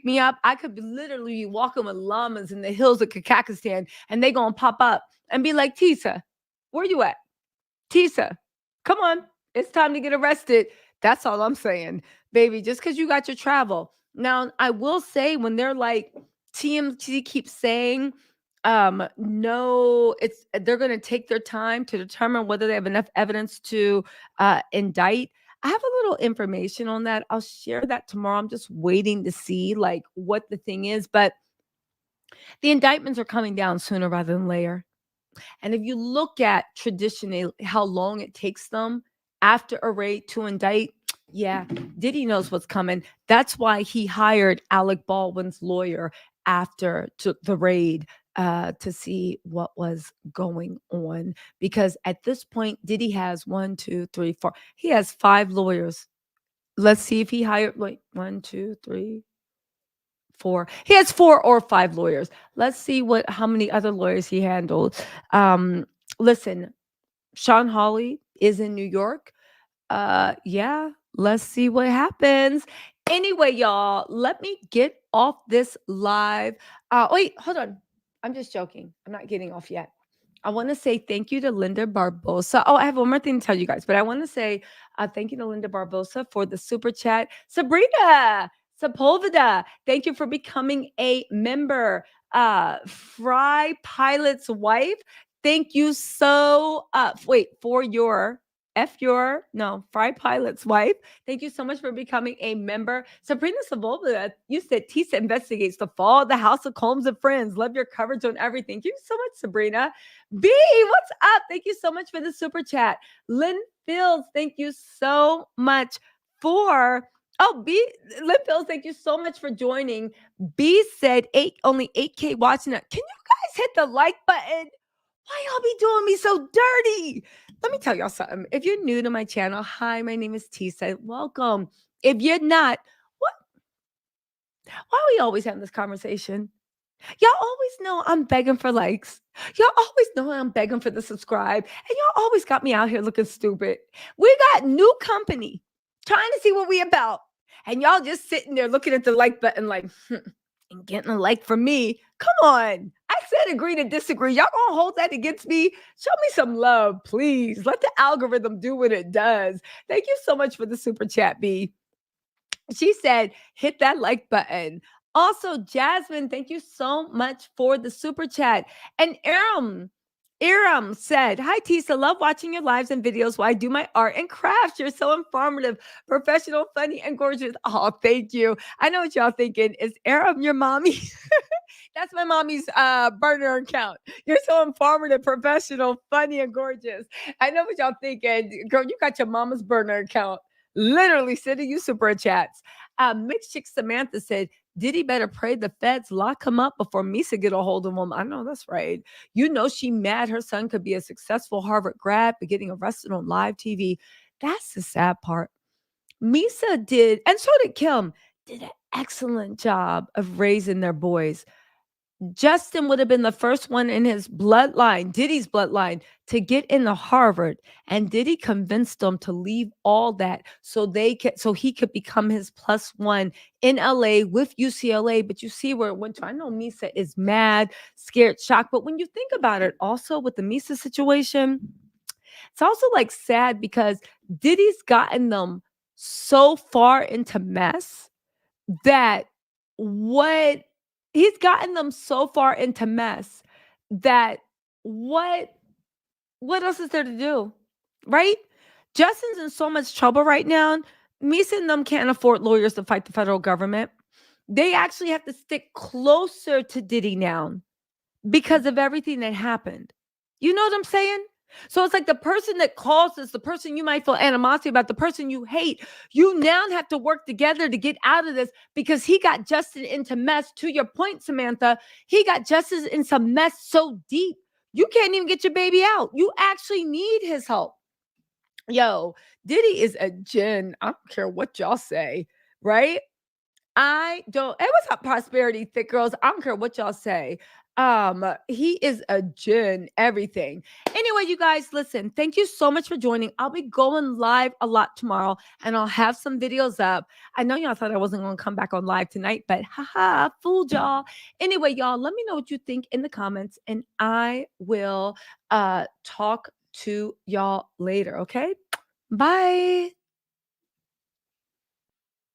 me up, I could literally be walking with llamas in the hills of Kakakistan and they gonna pop up and be like, Tisa, where you at? Tisa, come on. It's time to get arrested. That's all I'm saying, baby, just because you got your travel. Now, I will say when they're like, TMZ keeps saying, no, they're going to take their time to determine whether they have enough evidence to indict. I have a little information on that. I'll share that tomorrow. I'm just waiting to see like what the thing is, but the indictments are coming down sooner rather than later. And if you look at traditionally how long it takes them after a raid to indict, Yeah, Diddy knows what's coming. That's why he hired Alec Baldwin's lawyer after took the raid to see what was going on. Because at this point, Diddy has one, two, three, four. He has 5 lawyers. Let's see if he hired like 1, 2, 3, 4. He has 4 or 5 lawyers. Let's see how many other lawyers he handled. Listen, Sean Hawley is in New York. Yeah, let's see what happens. Anyway, y'all, let me get off this live. Wait, hold on. I'm just joking. I'm not getting off yet. I want to say thank you to Linda Barbosa. Oh, I have one more thing to tell you guys, but I want to say thank you to Linda Barbosa for the super chat. Sabrina Sepulveda, thank you for becoming a member. Fry Pilot's wife, thank you so for your Fry Pilot's wife. Thank you so much for becoming a member. Sabrina Savolva, you said Tisa investigates the fall of the House of Combs and Friends. Love your coverage on everything. Thank you so much, Sabrina. B, what's up? Thank you so much for the super chat. Lynn Fields, thank you so much for. Oh, Lynn Fields, thank you so much for joining. B said only 8K watching it. Can you guys hit the like button? Why y'all be doing me so dirty? Let me tell y'all something. If you're new to my channel, hi, my name is Tisa. Welcome. If you're not, what? Why are we always having this conversation? Y'all always know I'm begging for likes. Y'all always know I'm begging for the subscribe. And y'all always got me out here looking stupid. We got new company trying to see what we about. And y'all just sitting there looking at the like button like, and getting a like from me. Come on. I said agree to disagree. Y'all gonna hold that against me? Show me some love, please. Let the algorithm do what it does. Thank you so much for the super chat, B. She said, hit that like button. Also, Jasmine, thank you so much for the super chat. And Aram said, hi, Tisa, love watching your lives and videos while I do my art and crafts. You're so informative, professional, funny, and gorgeous. Oh, thank you. I know what y'all thinking. Is Aram your mommy? That's my mommy's burner account. You're so informative, professional, funny, and gorgeous. I know what y'all thinking. Girl, you got your mama's burner account. Literally sending you super chats. Mixed Chick Samantha said, Diddy better pray the feds lock him up before Misa get a hold of him. I know that's right. You know she mad her son could be a successful Harvard grad, but getting arrested on live TV. That's the sad part. Misa did, and so did Kim, did an excellent job of raising their boys. Justin would have been the first one in his bloodline, Diddy's bloodline, to get into Harvard, and Diddy convinced them to leave all that so he could become his +1 in LA with UCLA. But you see where it went to. I know Misa is mad, scared, shocked, but when you think about it, also with the Misa situation, it's also like sad because Diddy's gotten them so far into mess that what he's gotten them so far into mess that what else is there to do? Right? Justin's in so much trouble right now. Misa and them can't afford lawyers to fight the federal government. They actually have to stick closer to Diddy now because of everything that happened. You know what I'm saying? So it's like the person that causes, the person you might feel animosity about, the person you hate, you now have to work together to get out of this because he got Justin into mess. To your point, Samantha, he got Justin in some mess so deep, you can't even get your baby out. You actually need his help. Yo, Diddy is a gin. I don't care what y'all say, right? I don't. Hey, what's up, prosperity thick girls? I don't care what y'all say. He is a gin, everything. Anyway, you guys, listen, thank you so much for joining. I'll be going live a lot tomorrow and I'll have some videos up. I know y'all thought I wasn't going to come back on live tonight, but haha, fooled y'all. Anyway, y'all, let me know what you think in the comments and I will talk to y'all later, okay? Bye.